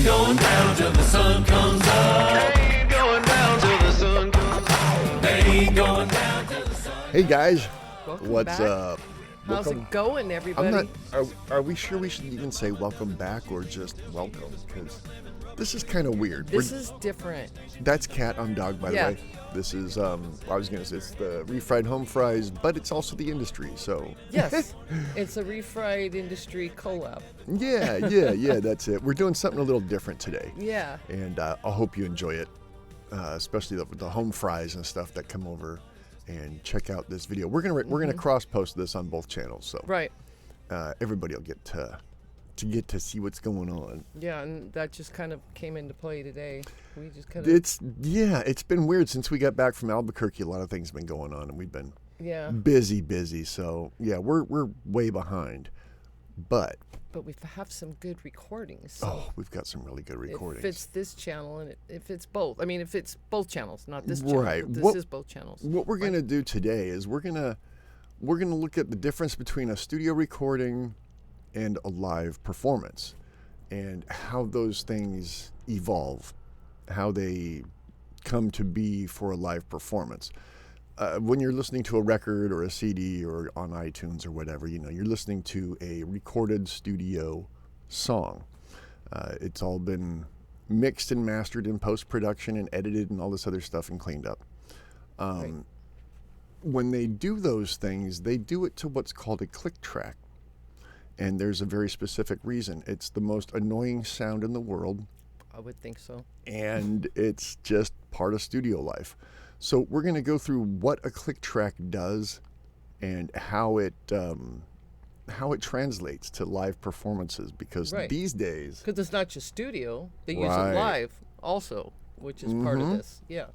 going down till the sun comes up. Ain't going down till the sun comes up. Ain't going down till the sun. Hey guys, Welcome what's back. up? How's it going, everybody? Are we sure we should even say welcome back or just welcome? Because this is kind of weird. This is different. That's Cat, I'm Dog, by the Yeah. way. This is, I was going to say, it's the refried home fries, but it's also the industry, so. Yes, it's a refried industry collab. Yeah, that's it. We're doing something a little different today. Yeah. And I hope you enjoy it, especially the home fries and stuff that come over and check out this video. We're gonna cross post this on both channels, so Right. Everybody will get to see what's going on. Yeah, and that just kind of came into play today. We just kind of. It's been weird since we got back from Albuquerque. A lot of things have been going on, and we've been busy. So yeah, we're way behind, but we have some good recordings. So oh, we've got some really good recordings. If it's this channel and if it's both, I mean, if it's both channels, not this channel. Right. This is both channels. What we're gonna do today is we're gonna look at the difference between a studio recording and a live performance, and how those things evolve, how they come to be for a live performance. When you're listening to a record or a CD or on iTunes or whatever, you're listening to a recorded studio song. It's all been mixed and mastered in post-production and edited and all this other stuff and cleaned up. Right. When they do those things, they do it to what's called a click track. And there's a very specific reason. It's the most annoying sound in the world. I would think so. And it's just part of studio life. So we're going to go through what a click track does and how it translates to live performances. Because Right. these days, Because it's not just studio; they use Right. it live also, which is part of this. Yeah.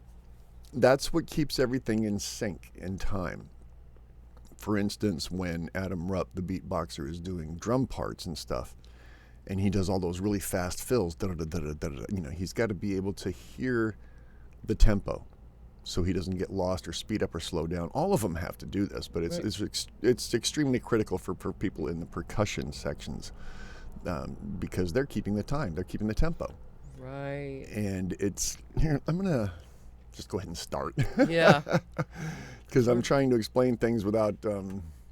that's what keeps everything in sync in time. For instance, when Adam Rupp, the beatboxer, is doing drum parts and stuff, and he does all those really fast fills, he's got to be able to hear the tempo so he doesn't get lost or speed up or slow down. All of them have to do this, but it's extremely critical for people in the percussion sections, because they're keeping the time, they're keeping the tempo. Right. And here, I'm going to just go ahead and start. Yeah. Because I'm trying to explain things without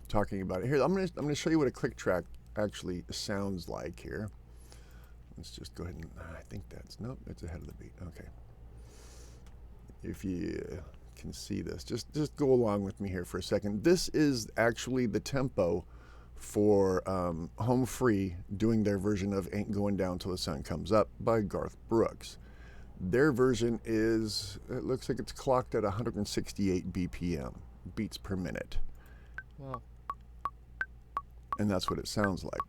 talking about it. Here, I'm gonna show you what a click track actually sounds like here. Let's just go ahead and, I think nope, it's ahead of the beat. Okay. If you can see this, just go along with me here for a second. This is actually the tempo for Home Free doing their version of Ain't Going Down Till the Sun Comes Up by Garth Brooks. Their version it looks like it's clocked at 168 BPM, beats per minute. Wow. And that's what it sounds like.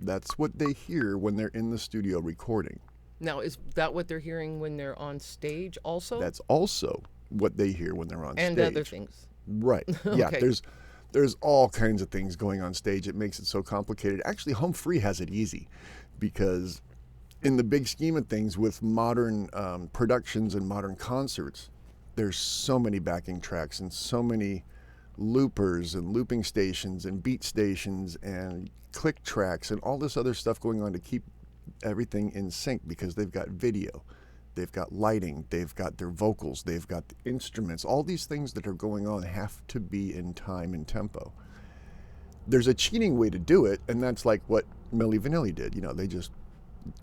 That's what they hear when they're in the studio recording. Now, is that what they're hearing when they're on stage also? That's also what they hear when they're on and stage. other things. Right. Yeah, Okay. There's all kinds of things going on stage. It makes it so complicated. Actually, Home Free has it easy because in the big scheme of things with modern productions and modern concerts, there's so many backing tracks and so many loopers and looping stations and beat stations and click tracks and all this other stuff going on to keep everything in sync, because they've got video, they've got lighting, they've got their vocals, they've got the instruments. All these things that are going on have to be in time and tempo. There's a cheating way to do it, and that's like what Milli Vanilli did. They just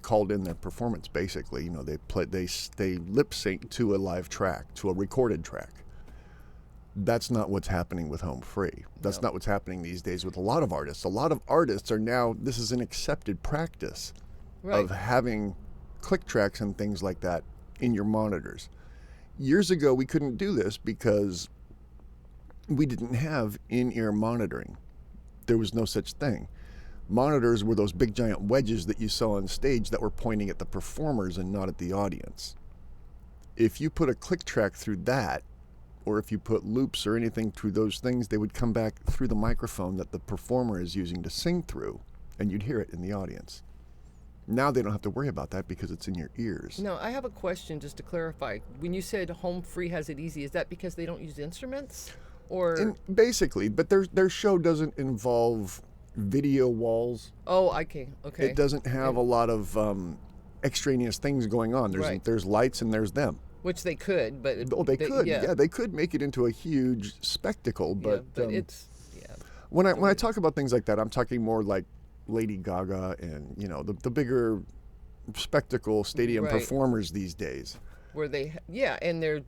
called in their performance, basically. They lip sync to a live track, to a recorded track. That's not what's happening with Home Free. That's not what's happening these days with a lot of artists. A lot of artists are now, this is an accepted practice of having click tracks and things like that in your monitors. Years ago, we couldn't do this because we didn't have in-ear monitoring. There was no such thing. Monitors were those big giant wedges that you saw on stage that were pointing at the performers and not at the audience. If you put a click track through that, or if you put loops or anything through those things, they would come back through the microphone that the performer is using to sing through, and you'd hear it in the audience. Now they don't have to worry about that because it's in your ears. No, I have a question just to clarify. When you said Home Free has it easy, is that because they don't use instruments? Or Basically, but their show doesn't involve video walls. Oh, okay. It doesn't have a lot of extraneous things going on. There's lights and there's them. Which they could, but They could. Yeah, they could make it into a huge spectacle, but it's when I talk about things like that, I'm talking more like Lady Gaga and the bigger spectacle stadium performers these days. where they and they're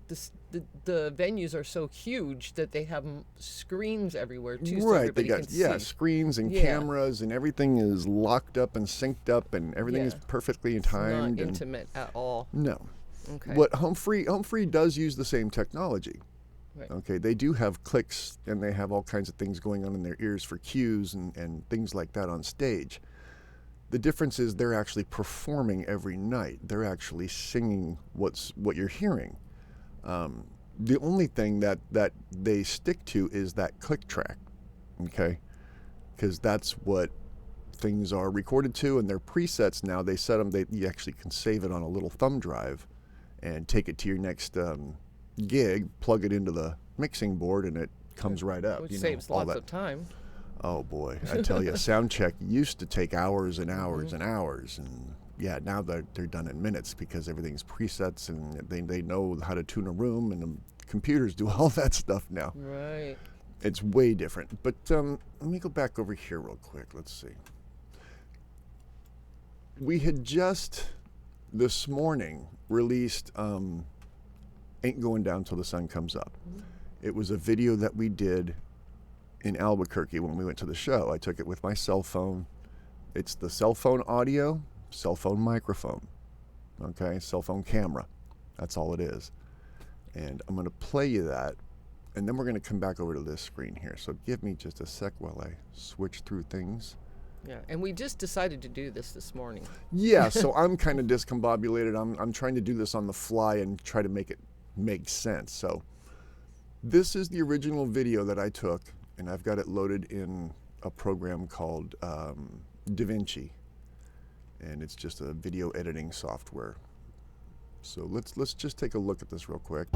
the venues are so huge that they have screens everywhere too, so everybody can see. Screens and cameras, and everything is locked up and synced up, and everything is perfectly timed. Not intimate at all. No. Okay. What Home Free does use the same technology. Right. Okay, they do have clicks, and they have all kinds of things going on in their ears for cues and things like that on stage. The difference is they're actually performing every night. They're actually singing what you're hearing. The only thing that they stick to is that click track, okay? Because that's what things are recorded to, and their presets now, they set them, you actually can save it on a little thumb drive and take it to your next gig, plug it into the mixing board, and it comes right up. Which saves lots of time. Oh boy, I tell you, sound check used to take hours and hours and hours, and now they're done in minutes because everything's presets, and they know how to tune a room, and the computers do all that stuff now. Right. It's way different. But let me go back over here real quick. Let's see. We had just this morning released Ain't Going Down Till the Sun Comes Up. It was a video that we did in Albuquerque when we went to the show. I took it with my cell phone. It's the cell phone audio, cell phone microphone, okay, cell phone camera. That's all it is. And I'm going to play you that, and then we're going to come back over to this screen here. So give me just a sec while I switch through things. Yeah, and we just decided to do this morning. Yeah, so I'm kind of discombobulated. I'm trying to do this on the fly and try to make it make sense. So this is the original video that I took, and I've got it loaded in a program called DaVinci, and it's just a video editing software. So let's just take a look at this real quick.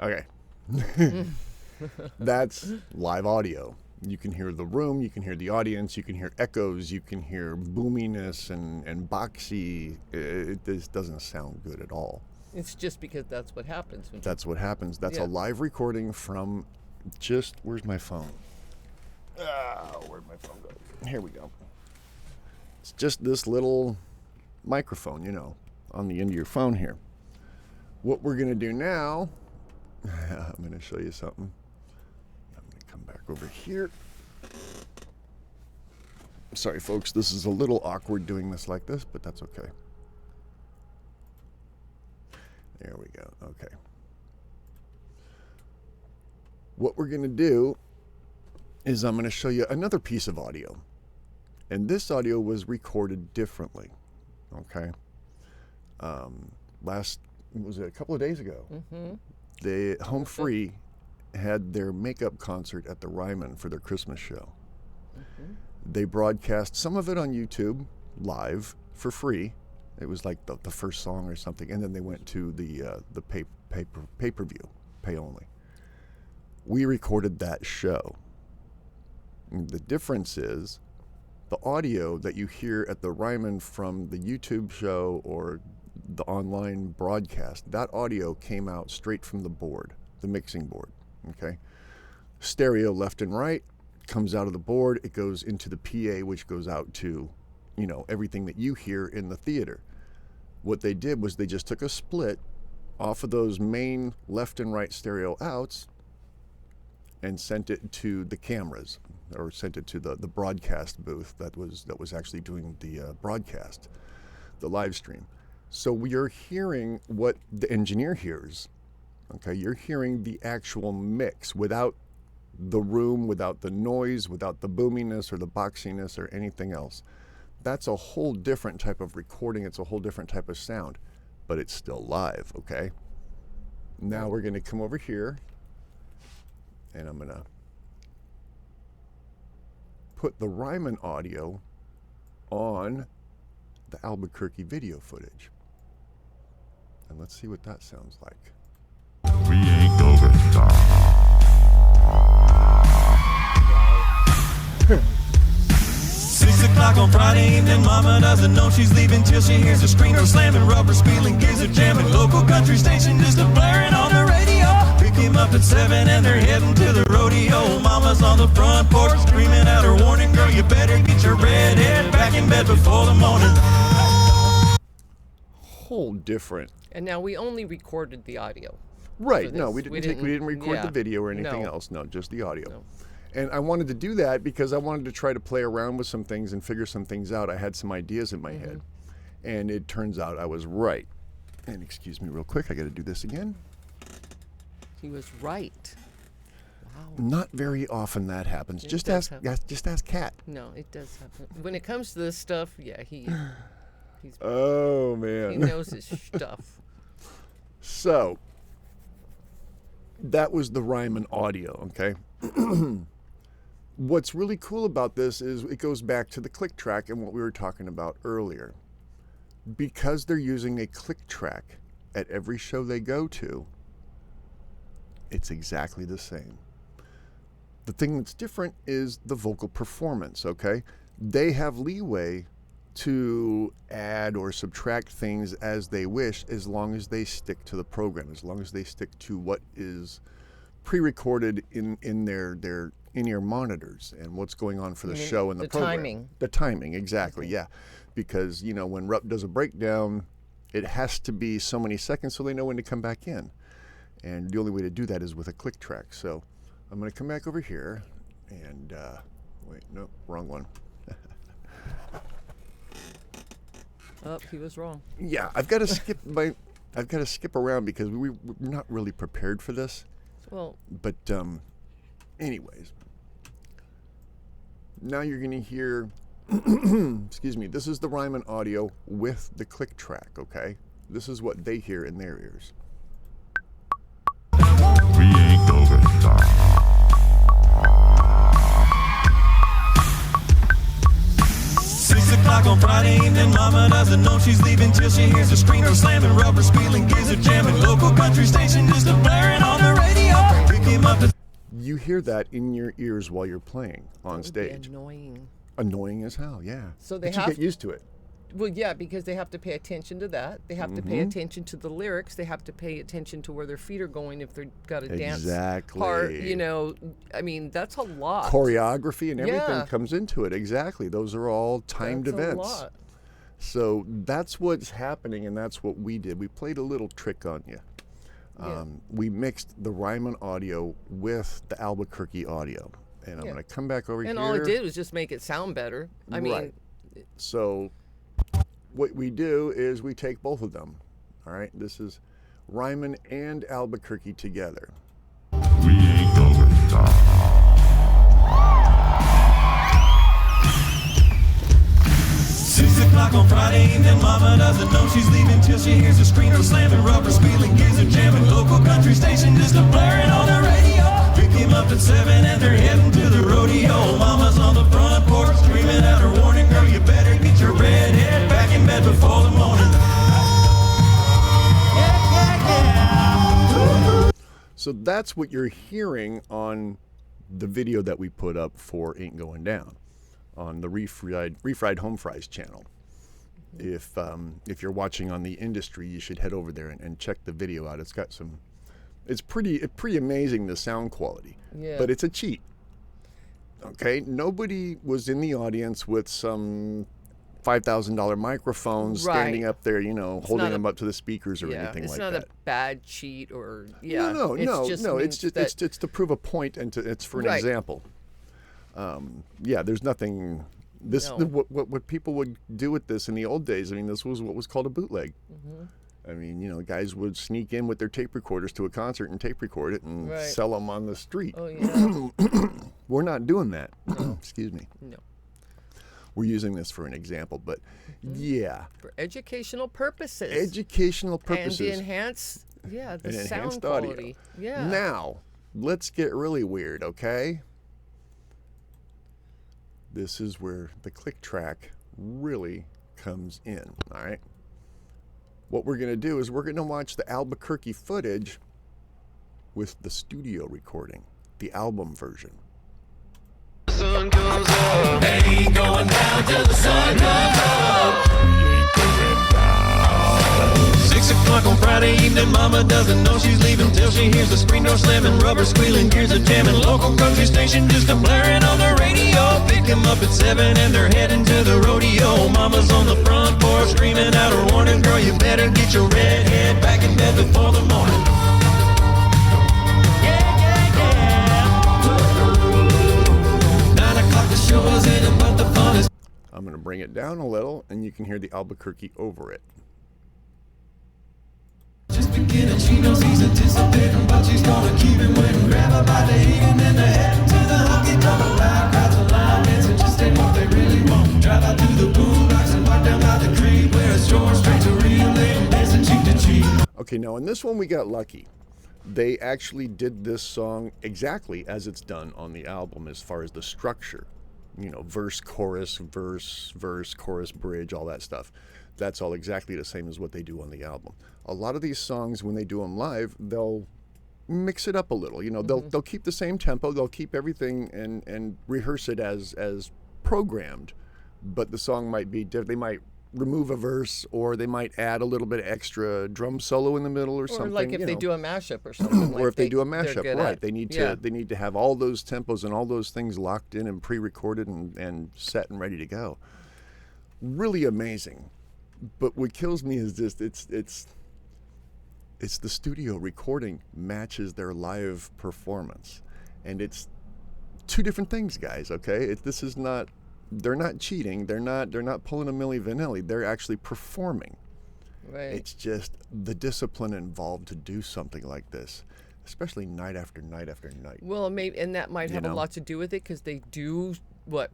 Okay. That's live audio. You can hear the room, you can hear the audience, you can hear echoes, you can hear boominess and boxy. This doesn't sound good at all. It's just because that's what happens. That's what happens. That's a live recording from just, where's my phone? Where'd my phone go? Here we go. It's just this little microphone, on the end of your phone here. What we're going to do now, I'm going to show you something. I'm going to come back over here. Sorry, folks, this is a little awkward doing this like this, but that's okay. There we go. Okay. What we're going to do is I'm going to show you another piece of audio. And this audio was recorded differently. Okay. Was it a couple of days ago? The Home Free had their makeup concert at the Ryman for their Christmas show. They broadcast some of it on YouTube live for free. It was like the first song or something, and then they went to the pay-per-view, pay only. We recorded that show. And the difference is the audio that you hear at the Ryman from the YouTube show or the online broadcast, that audio came out straight from the board, the mixing board, okay? Stereo left and right, comes out of the board, it goes into the PA, which goes out to, everything that you hear in the theater. What they did was they just took a split off of those main left and right stereo outs and sent it to the cameras, or sent it to the broadcast booth that was actually doing the broadcast, the live stream. So we are hearing what the engineer hears. Okay, you're hearing the actual mix without the room, without the noise, without the boominess or the boxiness or anything else. That's a whole different type of recording. It's a whole different type of sound, but it's still live, okay? Now we're going to come over here, and I'm going to put the Ryman audio on the Albuquerque video footage. And let's see what that sounds like. We ain't going down. 6 o'clock on Friday evening, mama doesn't know she's leaving till she hears a screamer slamming, rubber squealing, gears are jamming, local country station just a blaring on the radio. Pick him up at 7 and they're heading to the rodeo. Mama's on the front porch screaming out her warning, girl, you better get your red head back in bed before the morning. Whole different. And now we only recorded the audio. Right. for No, this. we didn't record the video or anything No. else. No, just the audio. No. And I wanted to do that because I wanted to try to play around with some things and figure some things out. I had some ideas in my head, and it turns out I was right. And excuse me real quick, I got to do this again. He was right. Wow. Not very often that happens. It Just does ask Kat. No, it does happen. When it comes to this stuff, yeah, he's Oh he man. knows his stuff. So that was the Ryman audio, okay? What's really cool about this is it goes back to the click track and what we were talking about earlier. Because they're using a click track at every show they go to, it's exactly the same. The thing that's different is the vocal performance, okay? They have leeway to add or subtract things as they wish, as long as they stick to the program, as long as they stick to what is pre-recorded in their in-ear monitors and what's going on for the show and the program. Timing. The timing, exactly, yeah. Because, you know, when Rupp does a breakdown, it has to be so many seconds so they know when to come back in. And the only way to do that is with a click track. So I'm going to come back over here and, wait, no, wrong one. Oh, he was wrong. Yeah, I've got to skip around because we're not really prepared for this. Well, But anyways, now you're going to hear, excuse me, this is the Ryman audio with the click track, okay? This is what they hear in their ears. We ain't going down. 6 o'clock on Friday evening, mama doesn't know she's leaving till she hears a screamer slamming, rubber squealing, gears are jamming, local country station just a blaring on the radio. Pick him up at You hear that in your ears while you're playing on that would be stage. annoying. Annoying as hell, yeah. So they But you have- get used to it. Well, yeah, because they have to pay attention to that. They have to pay attention to the lyrics. They have to pay attention to where their feet are going if they've got a dance part. Exactly. You know, I mean, that's a lot. Choreography and everything Yeah. comes into it. Exactly. Those are all timed That's events. A lot. So that's what's happening, and that's what we did. We played a little trick on you. We mixed the Ryman audio with the Albuquerque audio. And I'm Yeah. going to come back over here. And all it did was just make it sound better. I mean, Right. So what we do is we take both of them. All right. This is Ryman and Albuquerque together. we ain't going down. 6 o'clock on Friday evening, mama doesn't know she's leaving till she hears a screamer slamming, rubber squealing, gears are jamming, local country station just a blaring on the radio. Pick him up at 7 and they're heading to the rodeo. Mama's on the front porch screaming out her warning, girl, you better get your red head back in bed before the morning. So that's what you're hearing on the video that we put up for Ain't Going Down on the Refried Home Fries channel. If you're watching on the industry, you should head over there and check the video out. It's got some, it's pretty amazing, the sound quality. Yeah. But it's a cheat. Okay, nobody was in the audience with some $5,000 microphones standing Right. up there, you know, holding not them up to the speakers or yeah, anything it's like not that. a bad cheat or yeah. No, It's it's that- it's to prove a point and it's for an Right. example. Yeah, there's nothing. This No. what people would do with this in the old days. I mean, this was what was called a bootleg. I mean, you know, guys would sneak in with their tape recorders to a concert and tape record it and Right. sell them on the street. Oh yeah. We're not doing that. Excuse me. No. we're using this for an example, but yeah. For educational purposes. Educational purposes. And to enhance, the sound audio. quality. Yeah. Now, let's get really weird, okay? This is where the click track really comes in, all right? What we're going to do is we're going to watch the Albuquerque footage with the studio recording, the album version. Sun comes up. Ain't going down till the sun comes up. 6 o'clock on Friday evening, mama doesn't know she's leaving till she hears the screen door slamming, rubber squealing, gears a jamming, local country station just a blaring on the radio. Pick 'em up at 7 and they're heading to the rodeo. Mama's on the front porch screaming out her warning, girl, you better get your red head back in bed before the morning. Yeah, yeah, yeah. 9 o'clock the show is in, but the fun is. I'm going to bring it down a little, and you can hear the Albuquerque over it. Just beginning, she knows he's anticipating, but she's gonna keep him waiting. Grab her by the hand and then they're heading to the honky tonk. Loud crowds of line dancing, just ain't what they really want. Drive out to the boondocks and walk down by the creek where it's short straight to real late, dancing cheek to cheek. Okay, now in this one we got lucky. They actually did this song exactly as it's done on the album as far as the structure. You know, verse, chorus, chorus, bridge, all that stuff. That's all exactly the same as what they do on the album. A lot of these songs, when they do them live, they'll mix it up a little. You know, they'll keep the same tempo, they'll keep everything and rehearse it as programmed. But the song might be different. They might remove a verse, or they might add a little bit of extra drum solo in the middle or something. Or like if they do a mashup or something. Or if they do a mashup, right? They need yeah. to have all those tempos and all those things locked in and pre-recorded and set and ready to go. Really amazing. But what kills me is just it's the studio recording matches their live performance, and it's two different things, guys. Okay, this is not. They're not cheating. They're not pulling a Milli Vanilli. They're actually performing. Right. It's just the discipline involved to do something like this, especially night after night after night. Well, maybe, and that might have know? a lot to do with it because they do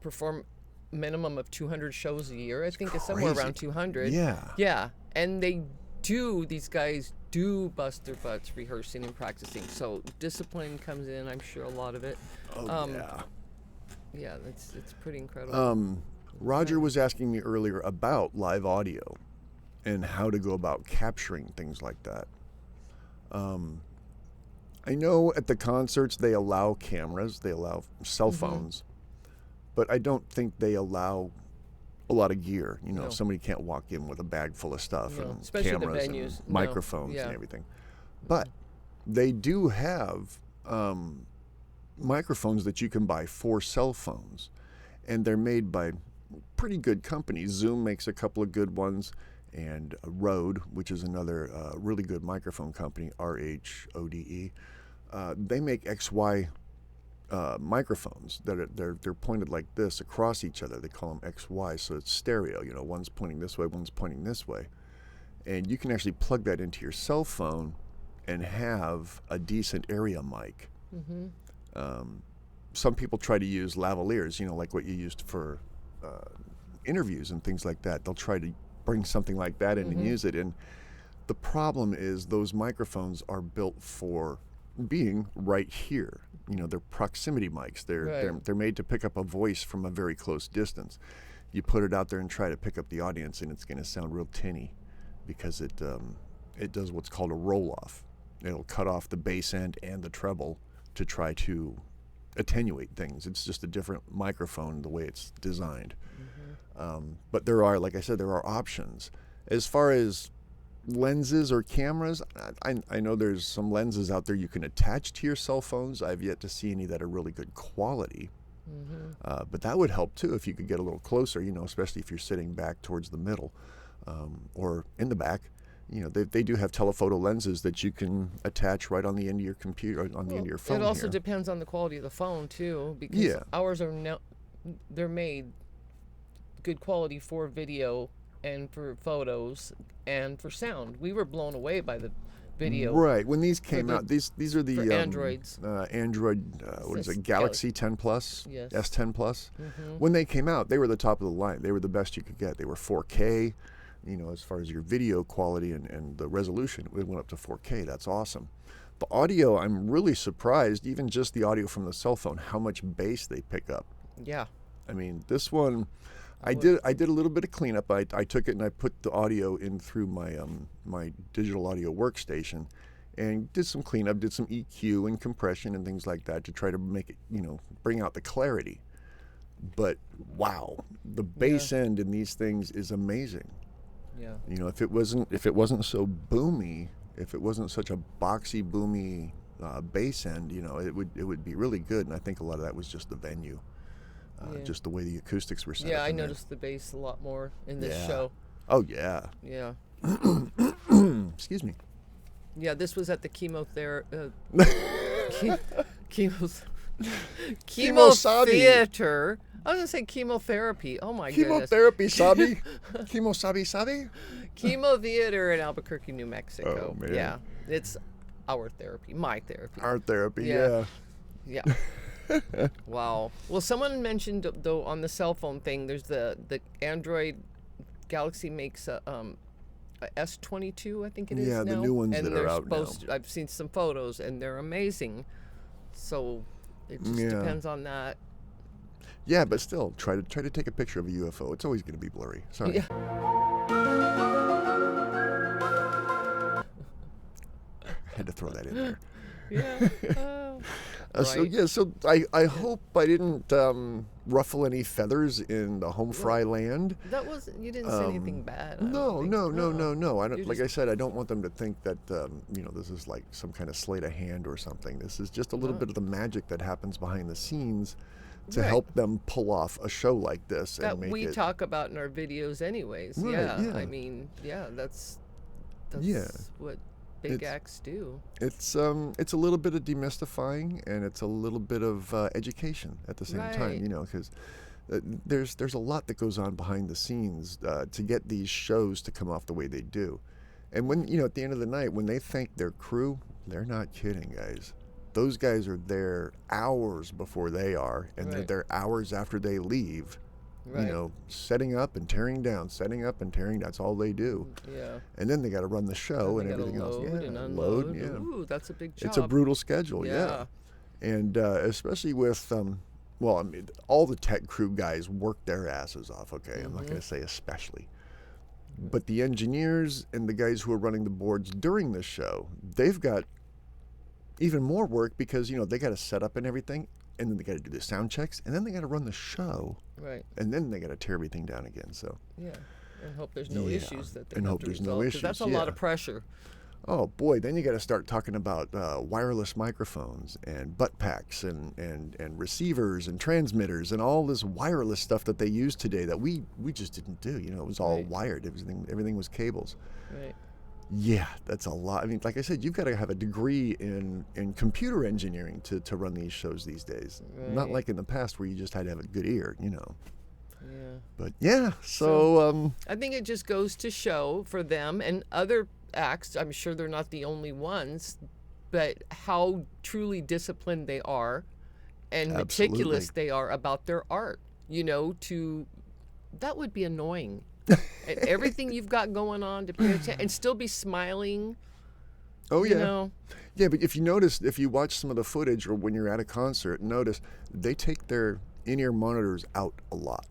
perform minimum of 200 shows a year. I think it's somewhere around 200. Yeah. Yeah, and these guys do bust their butts rehearsing and practicing. So discipline comes in. I'm sure a lot of it. Yeah. Yeah, it's pretty incredible. Roger was asking me earlier about live audio and how to go about capturing things like that. I know at the concerts they allow cameras, they allow cell phones, but I don't think they allow a lot of gear. You know, somebody can't walk in with a bag full of stuff and especially cameras the venues. and microphones and everything. But they do have microphones that you can buy for cell phones, and they're made by pretty good companies. Zoom makes a couple of good ones, and Rode, which is another really good microphone company, RHODE. They make XY microphones that they're pointed like this across each other. They call them XY, so it's stereo. You know, one's pointing this way, one's pointing this way, and you can actually plug that into your cell phone and have a decent area mic. Some people try to use lavaliers, you know, like what you used for interviews and things like that. They'll try to bring something like that in and use it. And the problem is those microphones are built for being right here. You know, they're proximity mics. They're made to pick up a voice from a very close distance. You put it out there and try to pick up the audience, and it's going to sound real tinny because it does what's called a roll-off. It'll cut off the bass end and the treble to try to attenuate things. It's just a different microphone the way it's designed. But there are, like I said, there are options. As far as lenses or cameras, I know there's some lenses out there you can attach to your cell phones. I've yet to see any that are really good quality. But that would help too if you could get a little closer, you know, especially if you're sitting back towards the middle or in the back. You know, they do have telephoto lenses that you can attach right on the end of your computer, on the end of your phone. It also here. depends on the quality of the phone too, because ours are they're made good quality for video and for photos and for sound. We were blown away by video. Right. When these came out, these are the for Androids. Android, what is it, Galaxy 10 Plus, Yes. S10 Plus. When they came out, they were the top of the line. They were the best you could get. They were 4K, as far as your video quality and the resolution. It went up to 4K. That's awesome. The audio, I'm really surprised, even just the audio from the cell phone, how much bass they pick up. Yeah. I mean, this one, I did a little bit of cleanup. I took it and I put the audio in through my my digital audio workstation, and did some cleanup, did some EQ and compression and things like that to try to make it, bring out the clarity. But wow, the bass end in these things is amazing. Yeah. If it wasn't so boomy, if it wasn't such a boxy, boomy bass end, it would be really good. And I think a lot of that was just the venue. Just the way the acoustics were set up. Yeah, I noticed the bass a lot more in this show. Oh, yeah. Yeah. Excuse me. Yeah, this was at the Kimo Theater I was going to say chemotherapy. Oh, my goodness. Chemotherapy, sabi? Kimo sabi? Kimo Theater in Albuquerque, New Mexico. Oh, man. Yeah, it's our therapy, my therapy. Our therapy, yeah. Yeah. Wow. Well, someone mentioned, though, on the cell phone thing, there's the Android Galaxy makes a S22, I think it is now. Yeah, the new ones and that are out now. I've seen some photos, and they're amazing. So it just depends on that. Yeah, but still, try to take a picture of a UFO. It's always going to be blurry. Sorry. Yeah. I had to throw that in there. Yeah. Right. So I hope I didn't ruffle any feathers in the home fry land. That wasn't. You didn't say anything bad. No. I don't. You're Like I said, I don't want them to think that this is like some kind of sleight of hand or something. This is just a little bit of the magic that happens behind the scenes to help them pull off a show like this. That and make we it, talk about in our videos, anyways. Right, yeah. I mean, that's what big acts do. It's a little bit of demystifying, and it's a little bit of education at the same time, because there's a lot that goes on behind the scenes to get these shows to come off the way they do. And when at the end of the night, when they thank their crew, they're not kidding, guys. Those guys are there hours before they are, and they're there hours after they leave. Setting up and tearing down, setting up and tearing down. That's all they do. Yeah. And then they got to run the show and everything else. Load and unload. Yeah. Ooh, that's a big job. It's a brutal schedule. Yeah. And especially with all the tech crew guys work their asses off. Okay, I'm not going to say especially, but the engineers and the guys who are running the boards during the show, they've got even more work because they got to set up and everything. And then they got to do the sound checks, and then they got to run the show, right? And then they got to tear everything down again. So and hope there's no issues that they and have hope to there's resolve, no issues. That's a lot of pressure. Oh boy, then you got to start talking about wireless microphones and butt packs and receivers and transmitters and all this wireless stuff that they use today that we just didn't do. It was all wired. Everything was cables. Right. Yeah, that's a lot. I mean, like I said, you've got to have a degree in computer engineering to run these shows these days. Right. Not like in the past where you just had to have a good ear, Yeah. But so I think it just goes to show for them and other acts, I'm sure they're not the only ones, but how truly disciplined they are and meticulous they are about their art. That would be annoying. Everything you've got going on to pay attention and still be smiling. Oh yeah. Yeah, but if you watch some of the footage or when you're at a concert, notice they take their in-ear monitors out a lot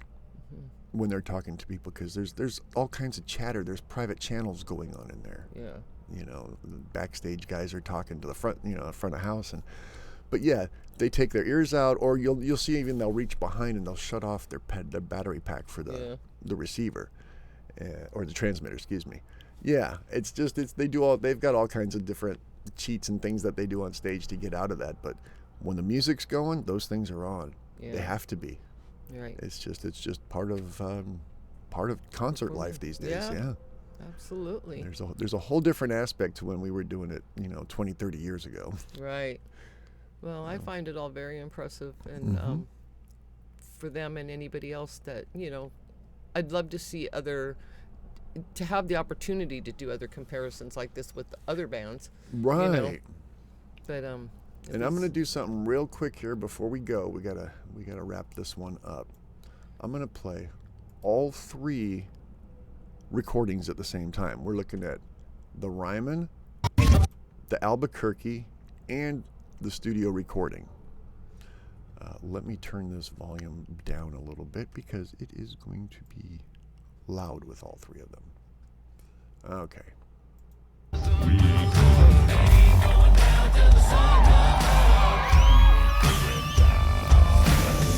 when they're talking to people because there's all kinds of chatter. There's private channels going on in there. Yeah. The backstage guys are talking to the front, front of house but yeah, they take their ears out, or you'll see even they'll reach behind and they'll shut off their battery pack for the receiver. Or the transmitter, excuse me. Yeah, they've got all kinds of different cheats and things that they do on stage to get out of that. But when the music's going, those things are on. Yeah. They have to be. Right. It's just part of concert life these days. Yeah. Absolutely. There's a whole different aspect to when we were doing it, 20, 30 years ago. Right. Well, I find it all very impressive, and for them and anybody else that I'd love to see other to have the opportunity to do other comparisons like this with other bands. Right. You know? But and I'm gonna do something real quick here before we go. We gotta wrap this one up. I'm gonna play all 3 recordings at the same time. We're looking at the Ryman, the Albuquerque, and the studio recording. Let me turn this volume down a little bit because it is going to be loud with all 3 of them. Okay.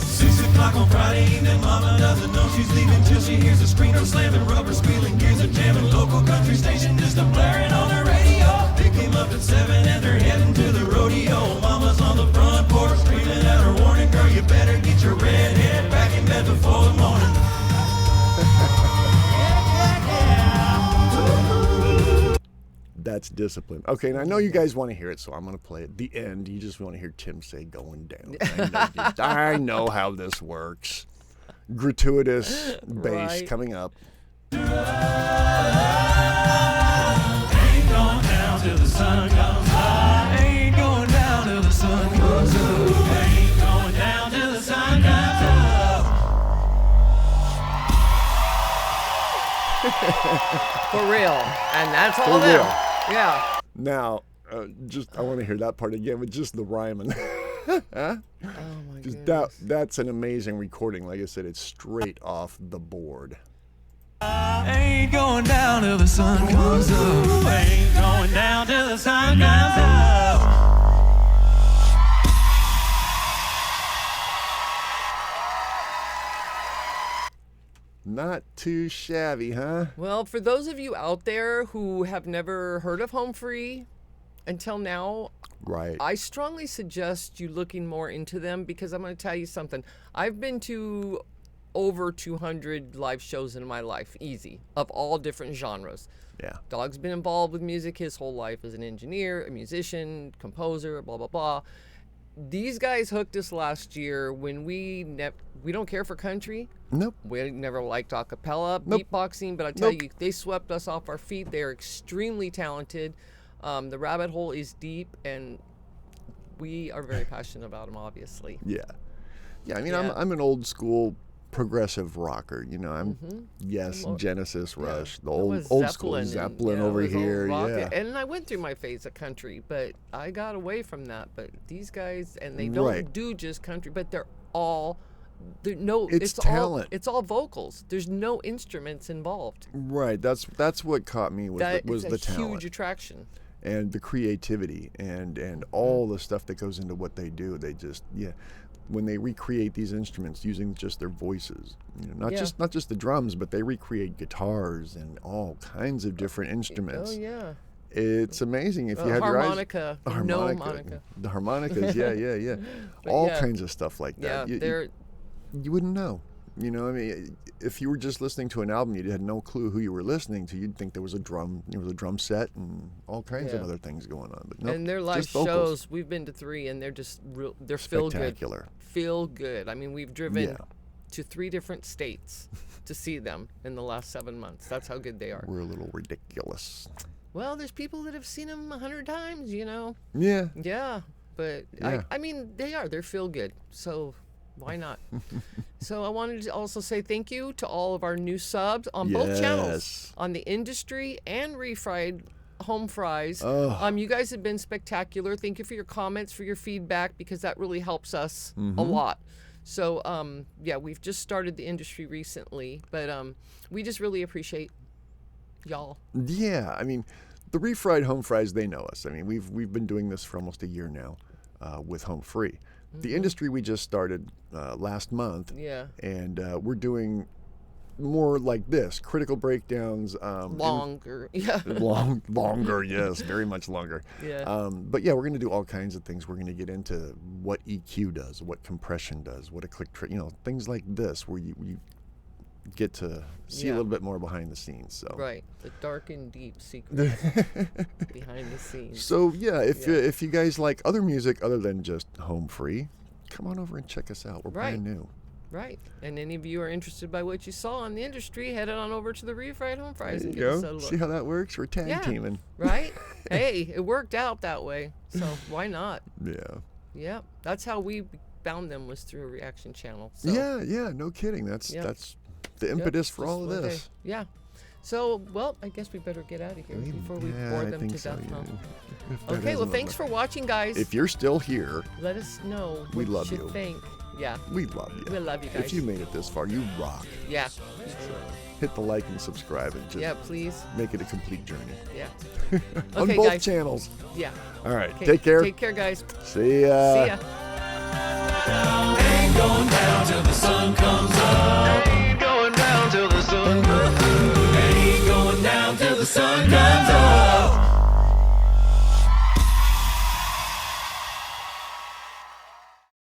6 o'clock on Friday evening, mama doesn't know she's leaving till she hears a screamer slamming, rubber squealing, gears are jamming, local country station just a blaring on the radio. Pick him up at 7 and they're heading to the rodeo. Mama's on the front porch screaming out her warning, girl, you better get your red head back in bed before the morning. That's discipline. Okay, and I know you guys want to hear it, so I'm going to play it. The end, you just want to hear Tim say going down. I know how this works. Gratuitous bass coming up. Ain't going down till the sun comes up. Ain't going down till the sun comes up. Ain't going down till the sun comes up. For real. And that's all For them. real. Yeah. Now, I want to hear that part again with just the Ryman. Oh my goodness. That's an amazing recording. Like I said, it's straight off the board. Ain't going down till the sun comes up. Ain't going down till the sun comes up. Not too shabby, huh? Well, for those of you out there who have never heard of Home Free until now, Right. I strongly suggest you looking more into them because I'm going to tell you something. I've been to over 200 live shows in my life, easy, of all different genres. Yeah. Dog's been involved with music his whole life as an engineer, a musician, composer, blah, blah, blah. These guys hooked us last year when we don't care for country. Nope. We never liked a cappella, Nope. beatboxing, but I tell Nope. you, they swept us off our feet. They are extremely talented. The rabbit hole is deep, and we are very passionate about them, obviously. Yeah. Yeah, I mean, Yeah. I'm an old school progressive rocker, you know. Yes, Genesis, Rush, the old school Zeppelin over here, yeah. And I went through my phase of country, but I got away from that. But these guys, and they don't do just country, but it's talent. It's all vocals. There's no instruments involved. Right. That's what caught me was the talent. Huge attraction. And the creativity and all the stuff that goes into what they do. They just when they recreate these instruments using just their voices, you know, not just the drums, but they recreate guitars and all kinds of different instruments. Oh yeah. It's amazing if you had your eyes. Harmonica. No harmonica. The harmonicas, yeah. All kinds of stuff like that. Yeah, you wouldn't know. You know, I mean, if you were just listening to an album, you had no clue who you were listening to. You'd think there was a drum set and all kinds of other things going on. But nope, and their live just vocals. shows, we've been to 3, and they're just they're feel good. Spectacular. Feel good. I mean, we've driven to 3 different states to see them in the last 7 months. That's how good they are. We're a little ridiculous. Well, there's people that have seen them 100 times, you know. Yeah. Yeah, but I mean, they're feel good. So why not? So I wanted to also say thank you to all of our new subs on both channels, on the Industry and Refried Home Fries. You guys have been spectacular. Thank you for your comments, for your feedback, because that really helps us a lot. So we've just started the Industry recently, but we just really appreciate y'all. Yeah, I mean, the Refried Home Fries, they know us. I mean, we've been doing this for almost a year now with Home Free. The Industry we just started last month. Yeah. And we're doing more like this, critical breakdowns. Longer. Longer, yes, very much longer. Yeah. But yeah, we're going to do all kinds of things. We're going to get into what EQ does, what compression does, what a click track, things like this where you get to see a little bit more behind the scenes. So right, the dark and deep secrets behind the scenes. So if you guys like other music other than just Home Free, come on over and check us out. We're brand new. Right. And any of you are interested by what you saw in the industry, head on over to the Reef Ride Home Fries There and you give us a go. look. See how that works? We're tag teaming. Right? Hey, it worked out that way. So why not? Yeah. Yeah. That's how we found them, was through a reaction channel. So, Yeah, no kidding. That's the impetus for all of just one this. day. Yeah. So, well, I guess we better get out of here before we bore them to death. Huh? Okay, well, thanks for watching, guys. If you're still here, let us know we what love you you. think. Yeah. We love you. We love you guys. If you made it this far, you rock. Yeah. Hit the like and subscribe and just please. make it a complete journey. Yeah. On Okay, both guys. channels. Yeah. All right. Okay, Take care. Take care, guys. See ya. See ya. Ain't going down till the sun comes up. Ain't going down till the sun. Ain't going down till the sun comes up.